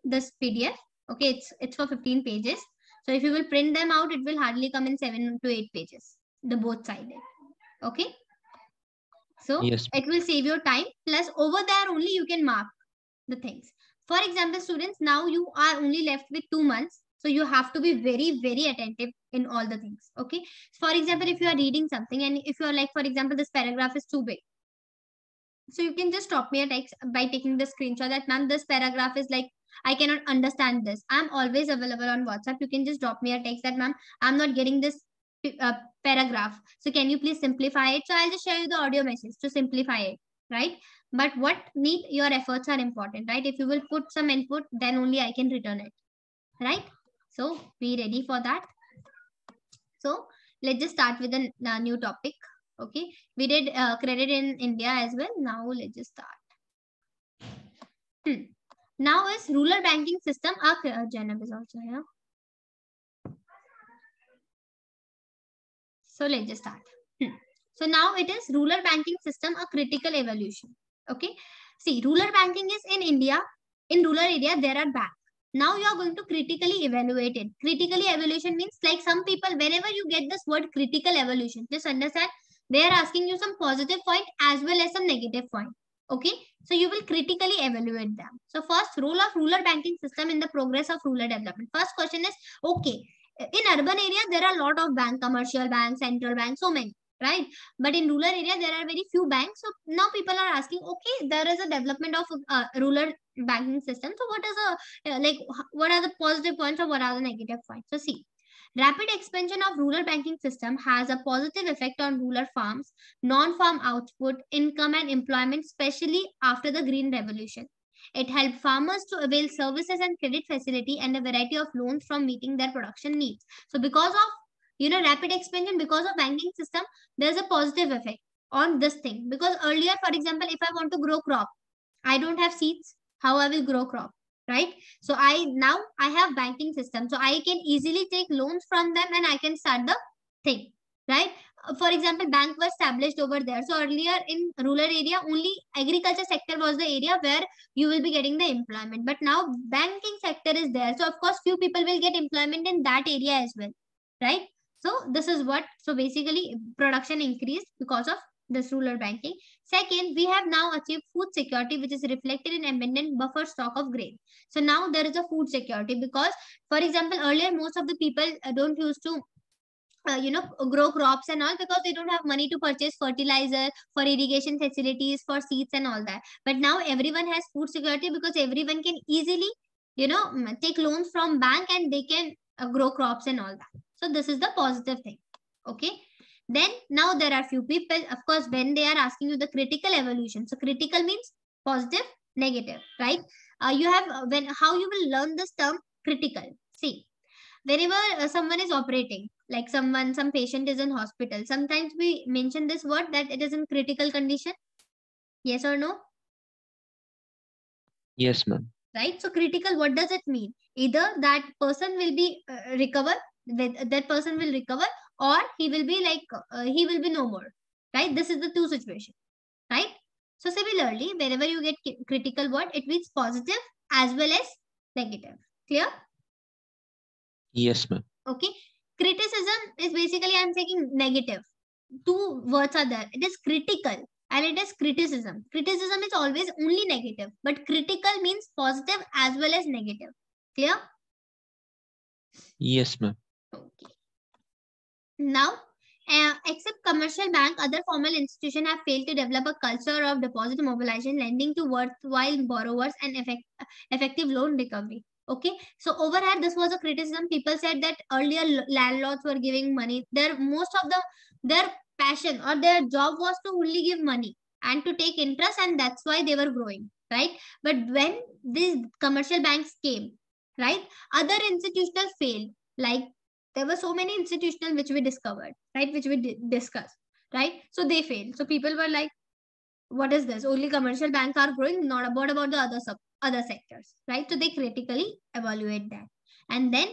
this PDF. Okay, it's for 15 pages. So if you will print them out, it will hardly come in 7 to 8 pages, the both sided. Okay. So Yes. it will save your time. Plus over there only you can mark the things. For example, students, now you are only left with 2 months. So you have to be very, very attentive in all the things. Okay. For example, if you are reading something and if you are like, for example, this paragraph is too big. So you can just drop me a text by taking the screenshot that, ma'am, this paragraph is like, I cannot understand this. I'm always available on WhatsApp. You can just drop me a text that, ma'am, I'm not getting this paragraph. So can you please simplify it? So I'll just share you the audio message to simplify it, right? But what need your efforts are important, right? If you will put some input, then only I can return it, right? So be ready for that. So let's just start with a new topic. Okay, we did credit in India as well. Now let's just start. Now is rural banking system. Janab is also here. So let's just start. So now it is rural banking system, a critical evolution. Okay. See, rural banking is in India. In rural area, there are banks. Now you are going to critically evaluate it. Critically evaluation means like some people, whenever you get this word critical evaluation, just understand they are asking you some positive point as well as some negative point. Okay. So you will critically evaluate them. So first, role of rural banking system in the progress of rural development. First question is, okay, in urban area, there are a lot of banks, commercial banks, central banks, so many, right? But in rural area, there are very few banks. So now people are asking, okay, there is a development of rural banking system. So what is what are the positive points or what are the negative points? So see, rapid expansion of rural banking system has a positive effect on rural farms, non-farm output, income and employment, especially after the Green Revolution. It helped farmers to avail services and credit facility and a variety of loans from meeting their production needs. So because of rapid expansion, because of banking system, there's a positive effect on this thing. Because earlier, for example, if I want to grow crop, I don't have seeds. How I will grow crop, right? So now I have banking system. So I can easily take loans from them and I can start the thing, right? For example, bank was established over there. So earlier in rural area, only agriculture sector was the area where you will be getting the employment. But now banking sector is there. So of course, few people will get employment in that area as well, right? So this is what, so basically production increased because of this rural banking. Second, we have now achieved food security, which is reflected in abundant buffer stock of grain. So now there is a food security because, for example, earlier most of the people don't used to grow crops and all because they don't have money to purchase fertilizer, for irrigation facilities, for seeds and all that. But now everyone has food security because everyone can easily take loans from bank and they can grow crops and all that. So this is the positive thing. Okay. Then now there are few people, of course, when they are asking you the critical evolution. So critical means positive, negative, right? You have how you will learn this term critical. See, whenever someone is operating, like some patient is in hospital, sometimes we mention this word that it is in critical condition. Yes or no? Yes, ma'am. Right? So critical, what does it mean? Either that person will be recover, that person will recover, or he will be like he will be no more. Right? This is the two situation. Right? So similarly, whenever you get critical word, it means positive as well as negative. Clear? Yes, ma'am. Okay. Criticism is basically, I'm taking negative. Two words are there. It is critical and it is criticism. Criticism is always only negative, but critical means positive as well as negative. Clear? Yes, ma'am. Okay. Now, except commercial bank, other formal institutions have failed to develop a culture of deposit mobilization, lending to worthwhile borrowers, and effective loan recovery. Okay, so over here, this was a criticism. People said that earlier landlords were giving money. Most of their passion or their job was to only give money and to take interest, and that's why they were growing, right? But when these commercial banks came, right, other institutional failed. Like there were so many institutional which we discovered, right, which we discussed, right? So they failed. So people were like, what is this? Only commercial banks are growing, not about the other sectors, right? So they critically evaluate that. And then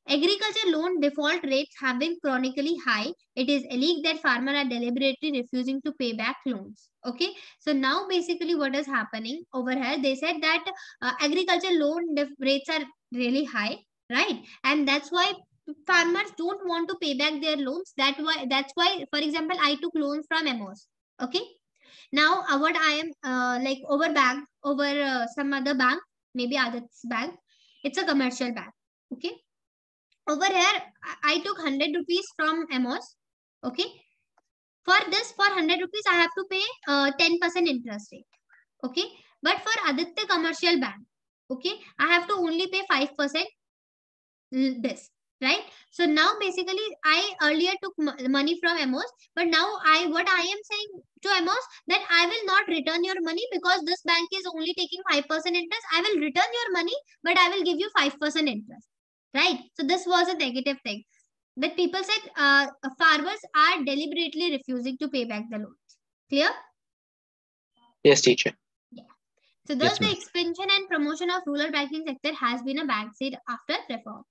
Agriculture loan default rates have been chronically high. It is alleged that farmers are deliberately refusing to pay back loans. Okay, so now basically what is happening over here? They said that agriculture loan rates are really high, right? And that's why farmers don't want to pay back their loans. That's why, for example, I took loans from MOs. Okay, now what I am like over bank over some other bank, maybe Adit's bank. It's a commercial bank. Okay, over here I took 100 rupees from Amos. Okay, for this, for 100 rupees I have to pay 10% interest rate. Okay, but for Aditya commercial bank, okay, I have to only pay 5% this, right? So now basically I earlier took money from Amos, but now what I am saying to Amos, that I will not return your money because this bank is only taking 5% interest. I will return your money, but I will give you 5% interest, right? So this was a negative thing that people said farmers are deliberately refusing to pay back the loans. Clear? Yes, teacher. Yeah. So thus the expansion and promotion of rural banking sector has been a backseat after reform.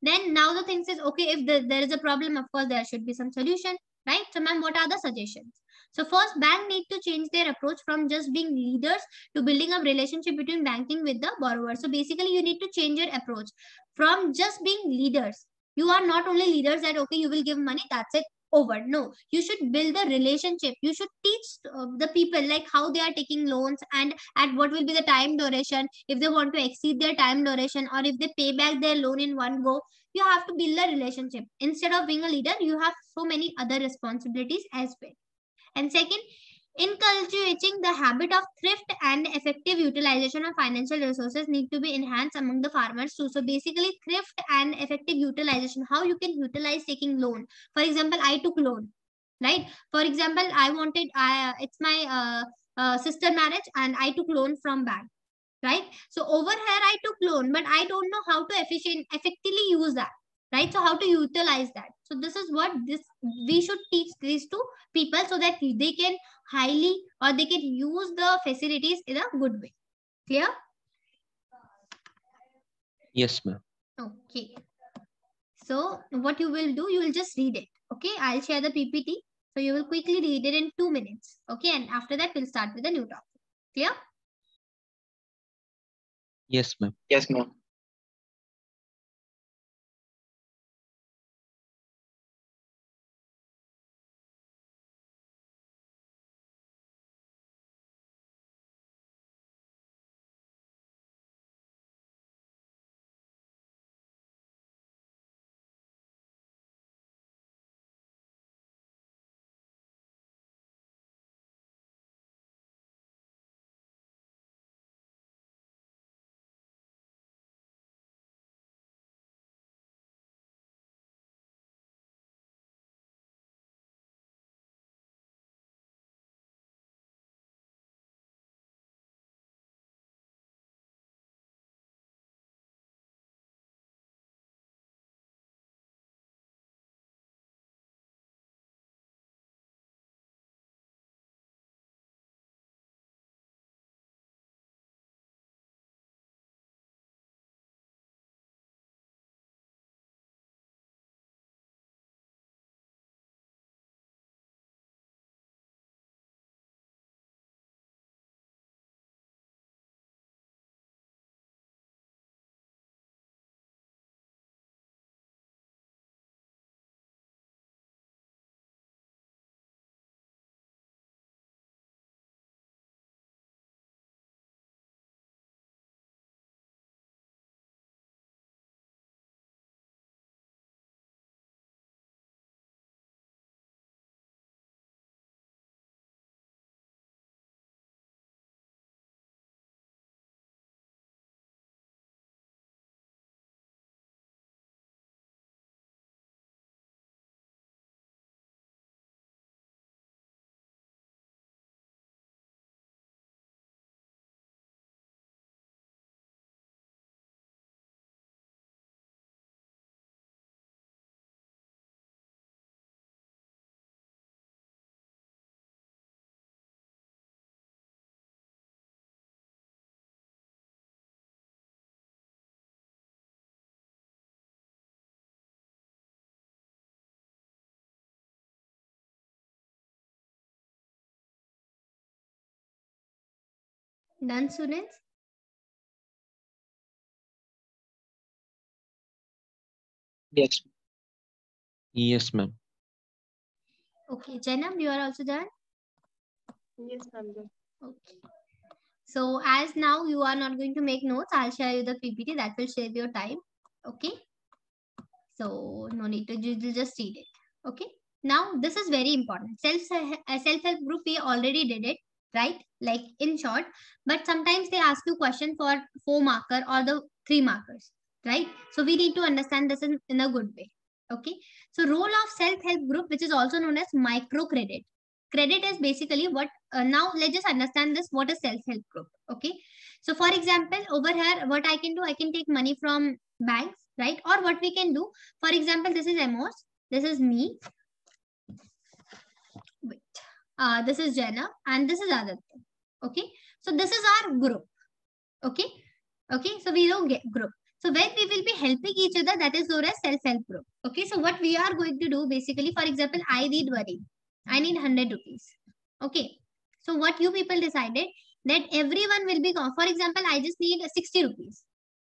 Then now the thing says, okay, if there is a problem, of course there should be some solution, right? So ma'am, what are the suggestions? So first, bank need to change their approach from just being leaders to building a relationship between banking with the borrower. So basically, you need to change your approach from just being leaders. You are not only leaders that okay, you will give money, that's it, over. No, you should build a relationship. You should teach the people like how they are taking loans and at what will be the time duration, if they want to exceed their time duration, or if they pay back their loan in one go. You have to build a relationship. Instead of being a leader, you have so many other responsibilities as well. And second, inculcating the habit of thrift and effective utilization of financial resources need to be enhanced among the farmers too. So basically, thrift and effective utilization, how you can utilize taking loan. For example, I took loan, right? For example, it's my sister marriage and I took loan from bank, right? So over here I took loan, but I don't know how to effectively use that, right? So how to utilize that. So this is what this we should teach this to people so that they can highly or they can use the facilities in a good way. Clear? Yes, ma'am. Okay. So what you will do, you will just read it. Okay, I'll share the PPT. So you will quickly read it in 2 minutes. Okay, and after that we'll start with a new topic. Clear? Yes, ma'am. Yes, ma'am. Done, students? Yes. Yes, ma'am. Okay, Janam, you are also done? Yes, ma'am. Okay. So as now you are not going to make notes, I'll share you the PPT that will save your time. Okay. So no need to just read it. Okay. Now this is very important. Self-help group, we already did it, right? Like in short, but sometimes they ask you question for 4 marker or the 3 markers, right? So we need to understand this in a good way. Okay. So role of self-help group, which is also known as micro credit. Credit is basically what, now let's just understand this, what is self-help group. Okay. So for example, over here, what I can do, I can take money from banks, right? Or what we can do, for example, this is Amos, this is me, wait, this is Jenna, and this is Aditya. Okay. So this is our group. Okay. Okay. So we don't get group. So when we will be helping each other, that is known as self-help group. Okay. So what we are going to do basically, for example, I need money. I need 100 rupees. Okay. So what you people decided that everyone will be, for example, I just need 60 rupees.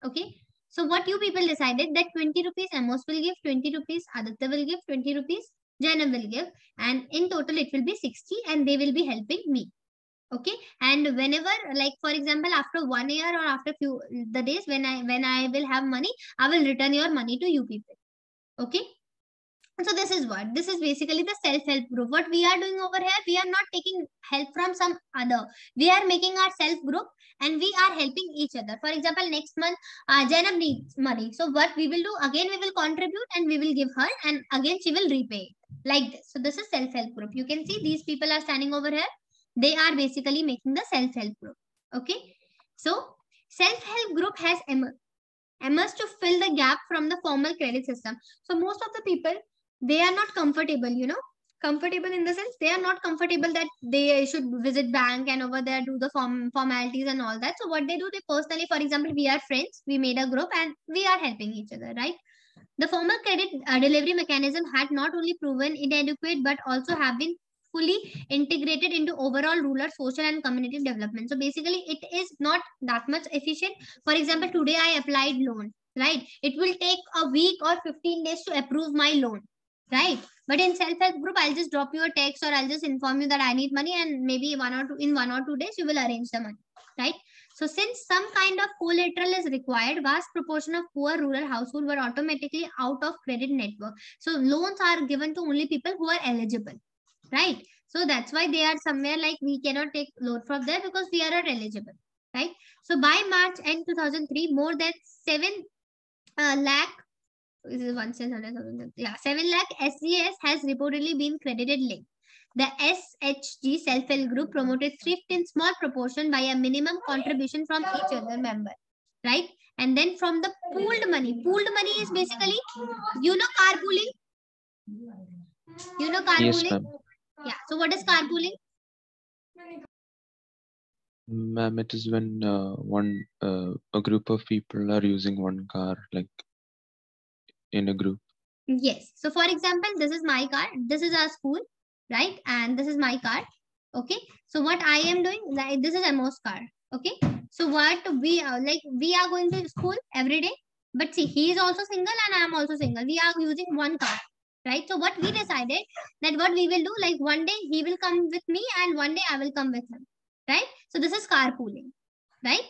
Okay. So what you people decided that 20 rupees Amos will give, 20 rupees Aditya will give, 20 rupees Janam will give, and in total it will be 60, and they will be helping me. Okay. And whenever, like for example, after 1 year or after few the days when I will have money, I will return your money to you people. Okay. So this is what, this is basically the self-help group. What we are doing over here, we are not taking help from some other, we are making our self group and we are helping each other. For example, next month Janam needs money, so what we will do, again we will contribute and we will give her, and again she will repay it, like this. So this is self-help group. You can see these people are standing over here, they are basically making the self-help group. Okay. So self-help group has emerged to fill the gap from the formal credit system. So most of the people, they are not comfortable, comfortable in the sense they are not comfortable that they should visit bank and over there do the formalities and all that. So what they do, they personally, for example, we are friends, we made a group and we are helping each other, right? The formal credit delivery mechanism had not only proven inadequate but also have been fully integrated into overall rural social and community development. So basically it is not that much efficient. For example, today I applied loan, right? It will take a week or 15 days to approve my loan, right? But in self-help group, I'll just drop you a text or I'll just inform you that I need money, and maybe in 1 or 2 days you will arrange the money, right? So since some kind of collateral is required, vast proportion of poor rural households were automatically out of credit network. So loans are given to only people who are eligible, right? So that's why they are somewhere like we cannot take loan from there because we are not eligible, right? So by March end 2003, more than 7 lakh, this is 7 lakh SGS has reportedly been credited linked. The SHG self-help group promoted thrift in small proportion by a minimum contribution from each other member, right? And then from the pooled money is basically, carpooling? Yes, Carpooling? ma'am. Yeah. So what is carpooling? Ma'am, it is when a group of people are using one car, like in a group. Yes. So for example, this is my car, this is our school, right? And this is my car. Okay. So what I am doing, like this is Amos car. Okay. So what we are we are going to school every day, but see, he is also single and I am also single. We are using one car, right? So what we decided that what we will do, like one day he will come with me and one day I will come with him, right? So this is carpooling, right?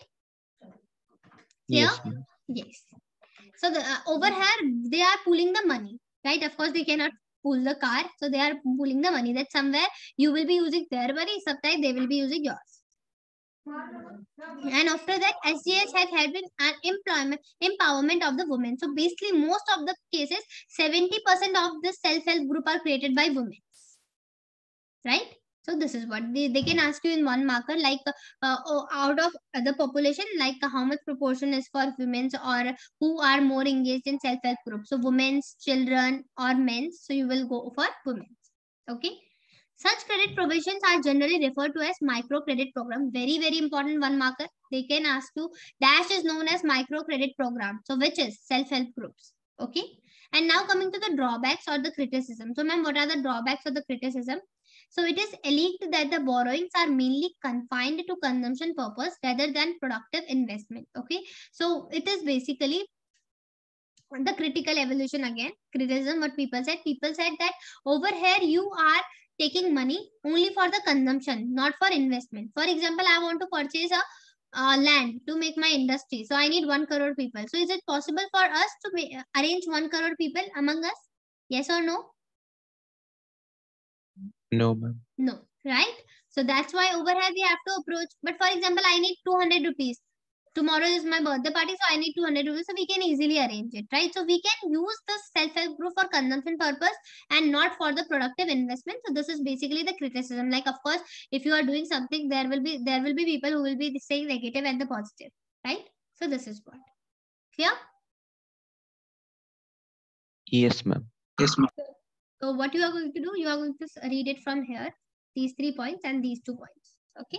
Here, Yes, ma'am. yes. So the, over here, they are pooling the money, right? Of course, they cannot pool the car. So they are pooling the money. That somewhere you will be using their money, sometimes they will be using yours. And after that, SGS has had been an empowerment of the women. So basically, most of the cases, 70% of the self-help group are created by women, right? So this is what they can ask you in one marker, like out of the population, like how much proportion is for women or who are more engaged in self-help groups. So women's, children or men's. So you will go for women's. Okay. Such credit provisions are generally referred to as microcredit program. Very, very important one marker. They can ask you, dash is known as microcredit program. So which is self-help groups. Okay. And now coming to the drawbacks or the criticism. So ma'am, what are the drawbacks or the criticism? So it is alleged that the borrowings are mainly confined to consumption purpose rather than productive investment. Okay, so it is basically the critical evolution again. Criticism, what people said that over here you are taking money only for the consumption, not for investment. For example, I want to purchase a land to make my industry, so I need 1 crore people. So is it possible for us to arrange 1 crore people among us? Yes or no? No, ma'am. No, right? So that's why over here we have to approach. But for example, I need 200 rupees. Tomorrow is my birthday party, so I need 200 rupees. So we can easily arrange it, right? So we can use the self-help group for consumption purpose and not for the productive investment. So this is basically the criticism. Like, of course, if you are doing something, there will be people who will be saying negative and the positive, right? So this is what. Clear? Yes, ma'am. Yes, ma'am. So what you are going to do, you are going to read it from here, these 3 points and these 2 points. Okay.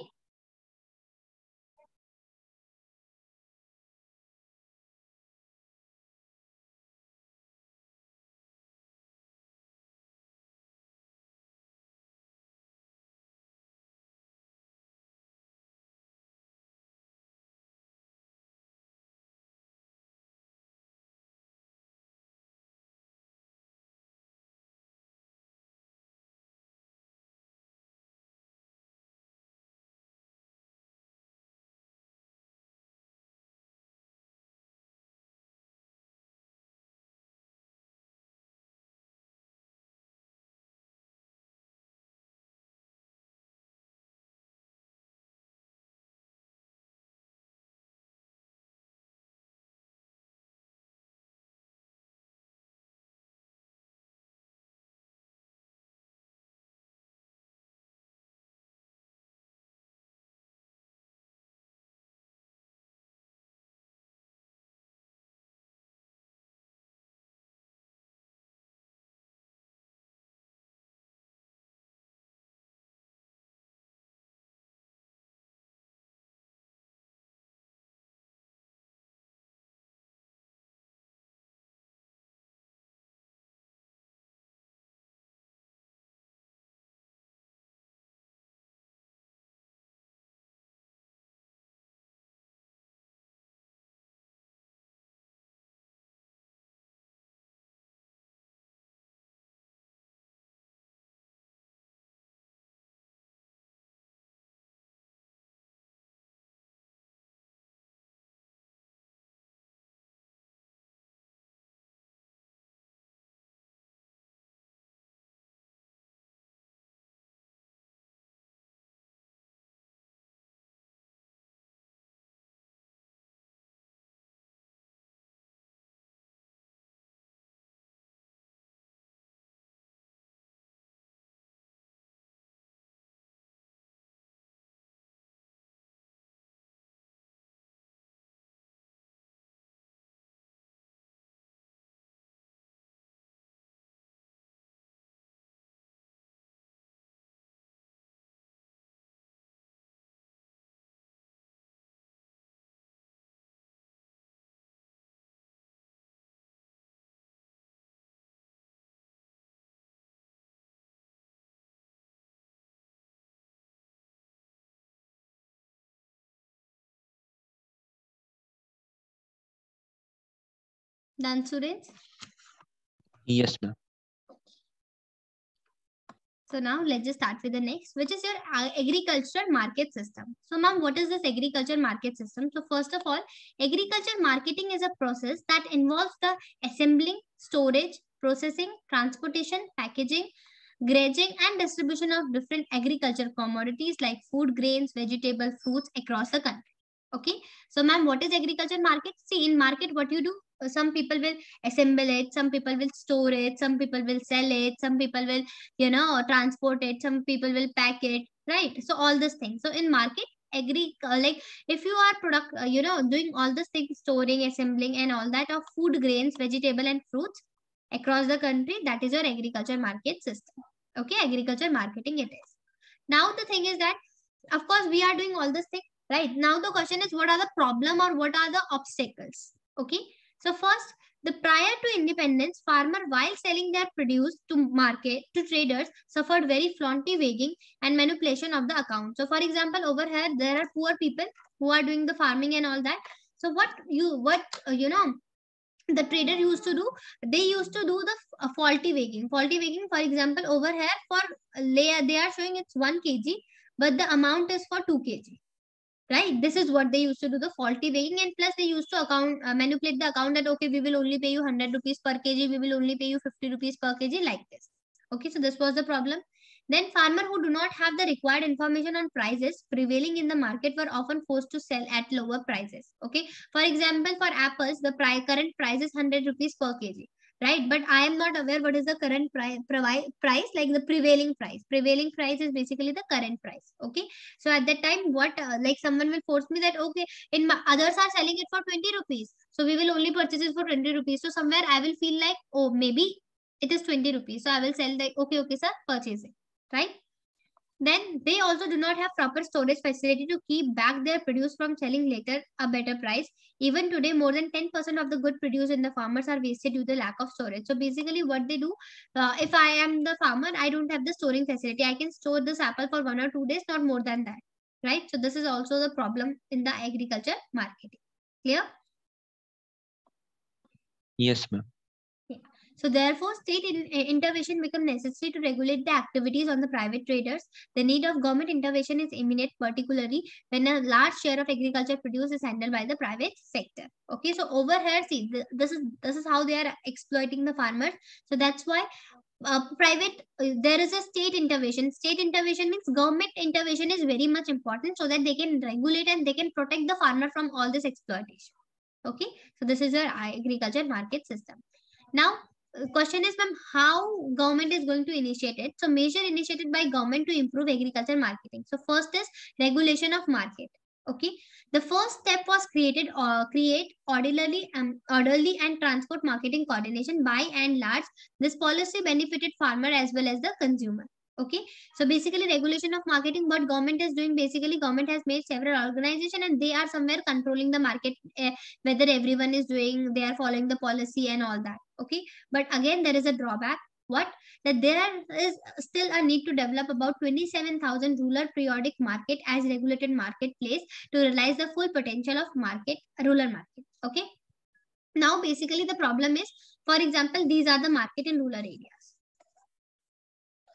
Done, Suresh? Yes, ma'am. So now let's just start with the next, which is your agriculture market system. So ma'am, what is this agriculture market system? So first of all, agriculture marketing is a process that involves the assembling, storage, processing, transportation, packaging, grading and distribution of different agriculture commodities like food, grains, vegetables, fruits across the country. Okay. So ma'am, what is agriculture market? See, in market, what you do? Some people will assemble it, some people will store it, some people will sell it, some people will transport it, some people will pack it, right? So all these things. So in market, like if you are doing all these things, storing, assembling and all that of food, grains, vegetable and fruits across the country, that is your agriculture market system. Okay, agriculture marketing it is. Now the thing is that, of course, we are doing all this thing, right? Now the question is, what are the problem or what are the obstacles? Okay, so first, Prior to independence, farmer while selling their produce to market to traders suffered very flaunty wagging and manipulation of the account. So for example, over here there are poor people who are doing the farming and all that. So what the trader used to do, they used to do the faulty wagging. Faulty wagging, for example, over here for they are showing it's 1 kg, but the amount is for 2 kg. Right, this is what they used to do, the faulty weighing, and plus they used to manipulate the account that okay, we will only pay you 100 rupees per kg, we will only pay you 50 rupees per kg, like this. Okay, so this was the problem. Then farmer who do not have the required information on prices prevailing in the market were often forced to sell at lower prices. Okay, for example, for apples the current price is 100 rupees per kg, right? But I am not aware what is the current price, like the prevailing price. Prevailing price is basically the current price. Okay, so at that time, what like someone will force me that okay, in my others are selling it for 20 rupees, so we will only purchase it for 20 rupees. So somewhere I will feel like, oh, maybe it is 20 rupees, so I will sell like okay, sir, purchase it, right? Then they also do not have proper storage facility to keep back their produce from selling later a better price. Even today, more than 10% of the good produce in the farmers are wasted due to the lack of storage. So basically what they do, if I am the farmer, I don't have the storing facility. I can store this apple for 1 or 2 days, not more than that, right? So this is also the problem in the agriculture marketing. Clear? Yes, ma'am. So therefore, state intervention becomes necessary to regulate the activities on the private traders. The need of government intervention is imminent, particularly when a large share of agriculture produce is handled by the private sector. Okay, so over here, see, this is how they are exploiting the farmers. So that's why there is a state intervention. State intervention means government intervention is very much important so that they can regulate and they can protect the farmer from all this exploitation. Okay, so this is your agriculture market system. Now, question is, ma'am, how government is going to initiate it? So measure initiated by government to improve agriculture marketing. So first is regulation of market. Okay, the first step was create orderly and transport marketing coordination. By and large, this policy benefited farmer as well as the consumer. Okay, so basically regulation of marketing, what government is doing, basically government has made several organizations and they are somewhere controlling the market, whether everyone is doing, they are following the policy and all that. Okay, but again there is a drawback. What? That there is still a need to develop about 27,000 rural periodic market as regulated marketplace to realize the full potential of rural market. Okay, now basically the problem is, for example, these are the market in rural areas.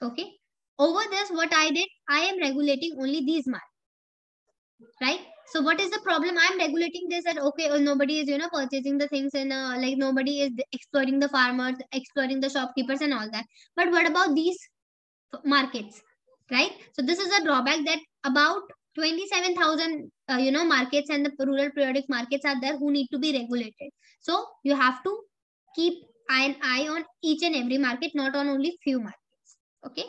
Okay, over this what I did, I am regulating only these markets, right? So what is the problem? I am regulating this that okay, nobody is purchasing the things in like nobody is exploiting the farmers, exploiting the shopkeepers and all that. But what about these markets, right? So this is a drawback, that about 27,000 markets and the rural periodic markets are there who need to be regulated. So you have to keep an eye on each and every market, not on only few markets. Okay.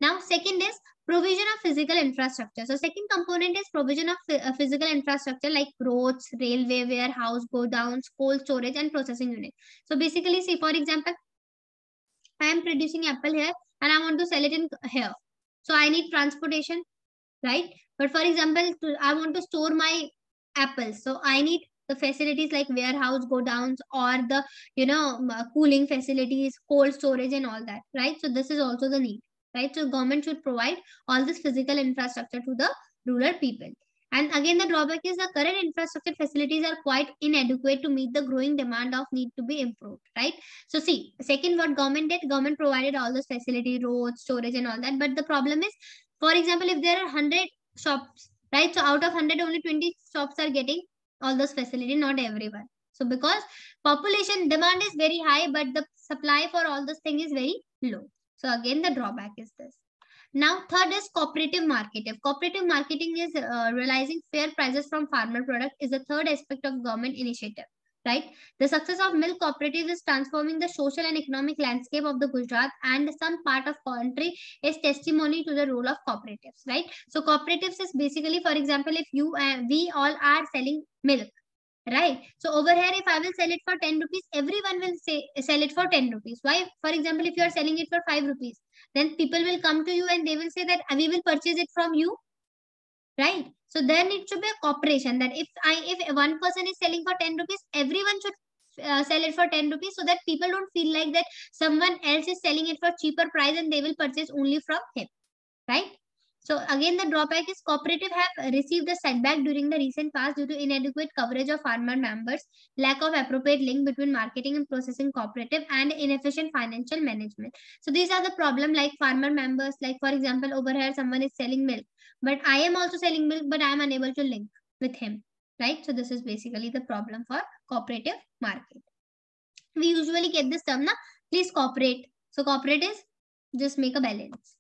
Now second is provision of physical infrastructure. So second component is provision of physical infrastructure like roads, railway, warehouse, godowns, cold storage and processing unit. So basically, see, for example, I am producing apple here and I want to sell it in here. So I need transportation, right? But for example, I want to store my apples. So I need the facilities like warehouse, godowns, or the cooling facilities, cold storage and all that, right? So this is also the need. Right, so government should provide all this physical infrastructure to the rural people. And again, the drawback is the current infrastructure facilities are quite inadequate to meet the growing demand of need to be improved, right? So see, second, what government did, government provided all those facility, roads, storage and all that. But the problem is, for example, if there are 100 shops, right? So out of 100, only 20 shops are getting all those facility, not everyone. So because population demand is very high, but the supply for all this thing is very low. So again, the drawback is this. Now, third is cooperative market. If cooperative marketing is realizing fair prices from farmer product is the third aspect of government initiative, right? The success of milk cooperative is transforming the social and economic landscape of the Gujarat and some part of country is testimony to the role of cooperatives, right? So cooperatives is basically, for example, if you and we all are selling milk, right? So over here, if I will sell it for 10 rupees, everyone will sell it for 10 rupees. Why? For example, if you are selling it for 5 rupees, then people will come to you and they will say that we will purchase it from you, right? So there needs to be a cooperation, that if one person is selling for 10 rupees, everyone sell it for 10 rupees, so that people don't feel like that someone else is selling it for cheaper price and they will purchase only from him, right? So again, the drawback is cooperative have received a setback during the recent past due to inadequate coverage of farmer members, lack of appropriate link between marketing and processing cooperative, and inefficient financial management. So these are the problem, like farmer members, like for example, over here someone is selling milk, but I am also selling milk, but I am unable to link with him, right? So this is basically the problem for cooperative market. We usually get this term, na, please cooperate. So cooperate is just make a balance.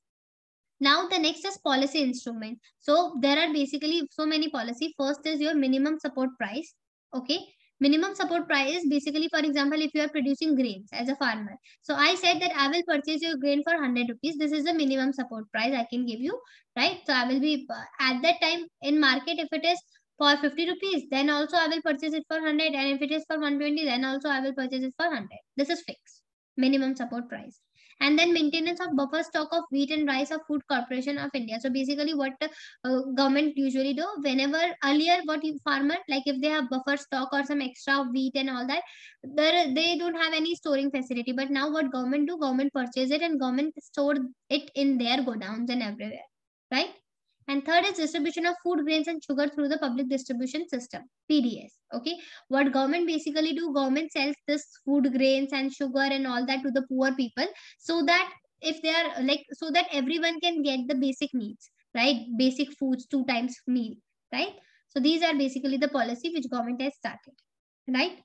Now the next is policy instrument. So there are basically so many policy. First is your minimum support price. Okay. Minimum support price is basically, for example, if you are producing grains as a farmer. So I said that I will purchase your grain for 100 rupees. This is the minimum support price I can give you, right? So I will be at that time in market, if it is for 50 rupees, then also I will purchase it for 100. And if it is for 120, then also I will purchase it for 100. This is fixed. Minimum support price. And then maintenance of buffer stock of wheat and rice of Food Corporation of India. So basically what government usually do, whenever earlier what you farmer, like if they have buffer stock or some extra wheat and all that, they don't have any storing facility. But now what government do, government purchase it and government store it in their godowns and everywhere, right? And third is distribution of food grains and sugar through the public distribution system, PDS. Okay, what government basically do, government sells this food grains and sugar and all that to the poor people, so that if they are like, so that everyone can get the basic needs, right? Basic foods, 2 times meal, right? So these are basically the policy which government has started, right?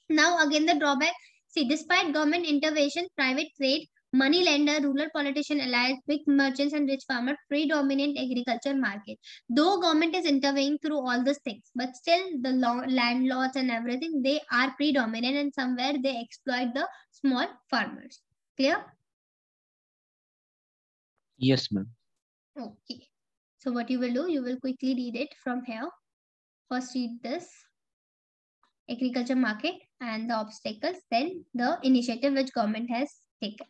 Now again the drawback. See, despite government intervention, private trade, money lender, rural politician alliance, big merchants and rich farmers predominant agriculture market. Though government is intervening through all these things, but still the landlords and everything, they are predominant and somewhere they exploit the small farmers. Clear? Yes, ma'am. Okay. So what you will do, you will quickly read it from here. First read this agriculture market and the obstacles, then the initiative which government has taken.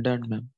Done, ma'am.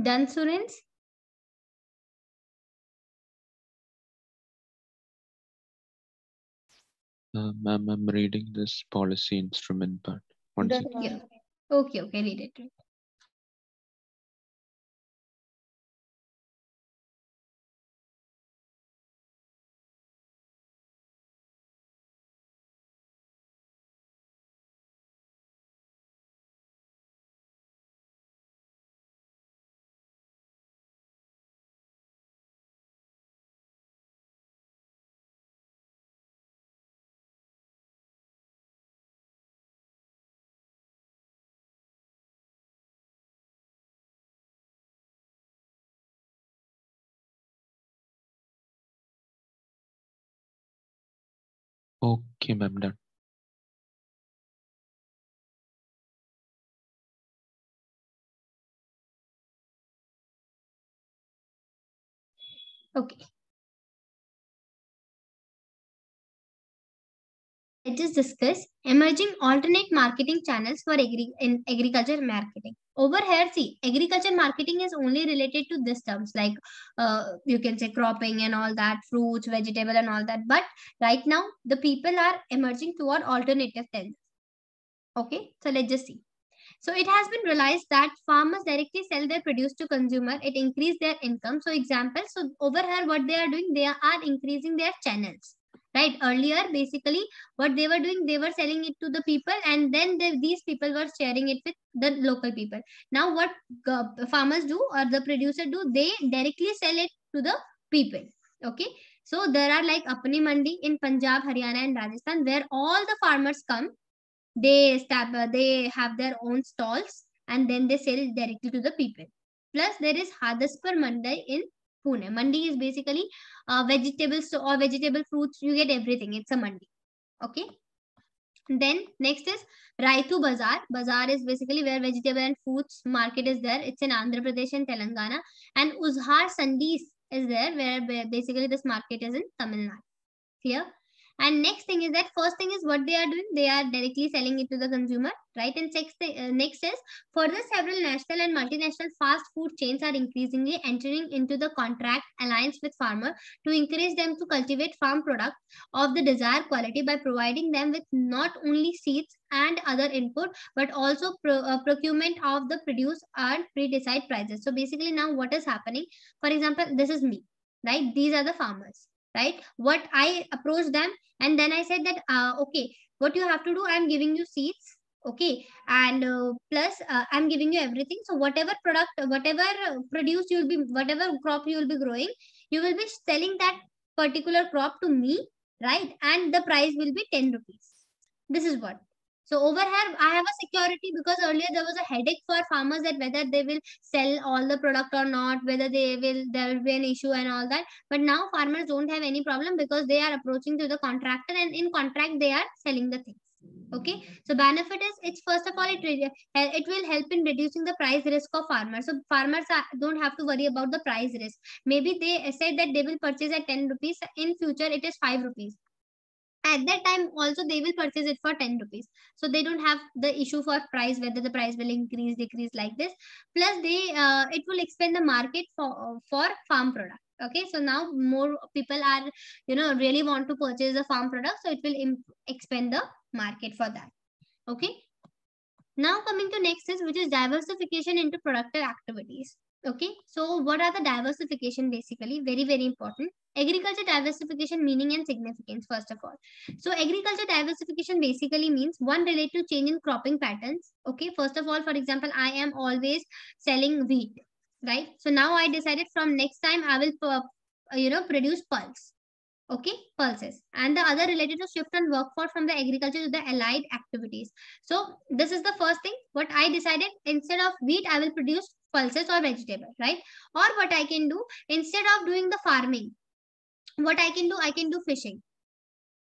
Done, Surens? Ma'am, I'm reading this policy instrument part. One Done, second. ma'am. Okay, read it. Okay, ma'am, done. Okay. Let's just discuss emerging alternate marketing channels for agriculture marketing. Over here, see, agriculture marketing is only related to these terms like you can say cropping and all that, fruits, vegetable and all that. But right now, the people are emerging toward alternative things. Okay, so let's just see. So it has been realized that farmers directly sell their produce to consumer. It increase their income. So example, so over here, what they are doing, they are increasing their channels. Right. Earlier, basically, what they were doing, they were selling it to the people, and then these people were sharing it with the local people. Now, what farmers do or the producer do, they directly sell it to the people. Okay. So there are like Apni Mandi in Punjab, Haryana, and Rajasthan, where all the farmers come, they have their own stalls and then they sell directly to the people. Plus there is Hadaspur Mandi in Pune. Mandi is basically vegetables or vegetable fruits, you get everything, it's a mandi. Okay, then next is Raitu Bazaar. Bazaar is basically where vegetable and fruits market is there. It's in Andhra Pradesh and Telangana. And Uzhar Sandis is there, where basically this market is in Tamil Nadu. Clear? And next thing is that first thing is what they are doing, they are directly selling it to the consumer, right? And next is further several national and multinational fast food chains are increasingly entering into the contract alliance with farmer to encourage them to cultivate farm products of the desired quality by providing them with not only seeds and other input but also procurement of the produce at pre-decided prices. So basically now what is happening, for example, this is me, right? These are the farmers, right? What I approached them and then I said that okay, what you have to do, I'm giving you seeds, okay, and plus I'm giving you everything. So whatever product, whatever produce you will be, whatever crop you will be growing, you will be selling that particular crop to me, right? And the price will be 10 rupees. This is what. So over here, I have a security, because earlier there was a headache for farmers that whether they will sell all the product or not, whether there will be an issue and all that. But now farmers don't have any problem because they are approaching to the contractor and in contract they are selling the things. Okay, so benefit is, it's first of all it will help in reducing the price risk of farmers. So farmers don't have to worry about the price risk. Maybe they said that they will purchase at 10 rupees, in future it is 5 rupees. At that time also they will purchase it for 10 rupees, so they don't have the issue for price, whether the price will increase decrease like this. Plus they it will expand the market for farm product. Okay, so now more people are really want to purchase the farm product, so it will expand the market for that. Okay, now coming to next is, which is diversification into productive activities. Okay, so what are the diversification? Basically, very, very important. Agriculture diversification meaning and significance, first of all. So agriculture diversification basically means one related to change in cropping patterns. Okay, first of all, for example, I am always selling wheat, right? So now I decided from next time I will produce pulse. Okay, pulses. And the other related to shift on workforce from the agriculture to the allied activities. So this is the first thing. What I decided, instead of wheat, I will produce pulses or vegetable, right? Or what I can do, instead of doing the farming, what I can do fishing,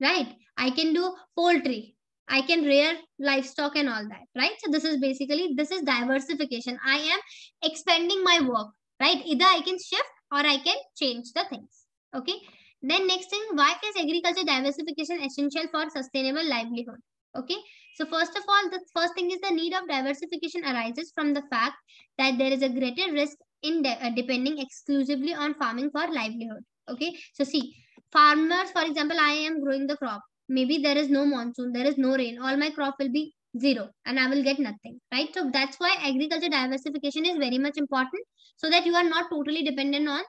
right? I can do poultry. I can rear livestock and all that, right? So this is basically, this is diversification. I am expanding my work, right? Either I can shift or I can change the things. Okay. Then next thing, why is agriculture diversification essential for sustainable livelihood? Okay. So first of all, the first thing is the need of diversification arises from the fact that there is a greater risk depending exclusively on farming for livelihood. Okay, so see, farmers, for example, I am growing the crop. Maybe there is no monsoon, there is no rain, all my crop will be zero and I will get nothing, right? So that's why agriculture diversification is very much important, so that you are not totally dependent on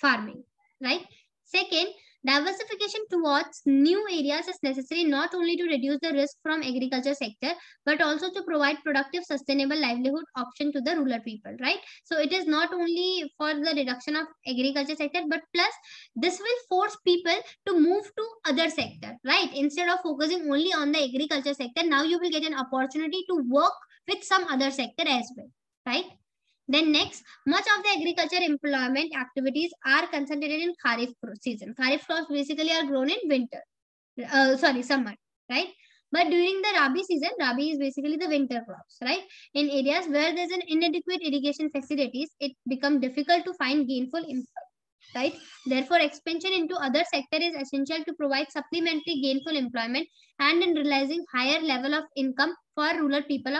farming, right? Second, diversification towards new areas is necessary not only to reduce the risk from agriculture sector, but also to provide productive, sustainable livelihood option to the rural people, right? So it is not only for the reduction of agriculture sector, but plus this will force people to move to other sector, right? Instead of focusing only on the agriculture sector, now you will get an opportunity to work with some other sector as well, right? Then next, much of the agriculture employment activities are concentrated in Kharif season. Kharif crops basically are grown in winter, summer, right? But during the Rabi season, Rabi is basically the winter crops, right? In areas where there's an inadequate irrigation facilities, it becomes difficult to find gainful income, right? Therefore, expansion into other sector is essential to provide supplementary gainful employment and in realizing higher level of income for rural people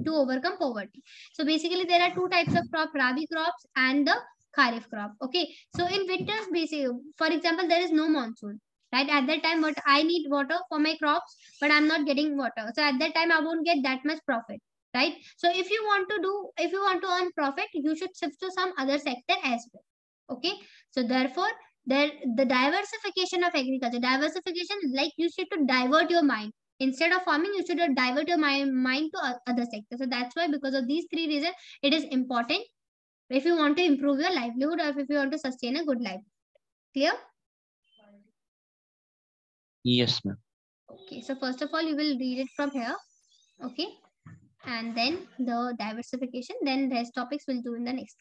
to overcome poverty. So basically, there are two types of crop: Rabi crops and the Kharif crop. Okay, so in winters, basically, for example, there is no monsoon, right? At that time, what I need water for my crops, but I'm not getting water. So at that time, I won't get that much profit, right? So if you want to earn profit, you should shift to some other sector as well. Okay, so therefore, the diversification of agriculture, diversification, like you should to divert your mind. Instead of farming, you should divert your mind to other sectors. So that's why, because of these three reasons, it is important if you want to improve your livelihood or if you want to sustain a good life. Clear? Yes, ma'am. Okay, so first of all, you will read it from here. Okay, and then the diversification, then rest topics we'll do in the next.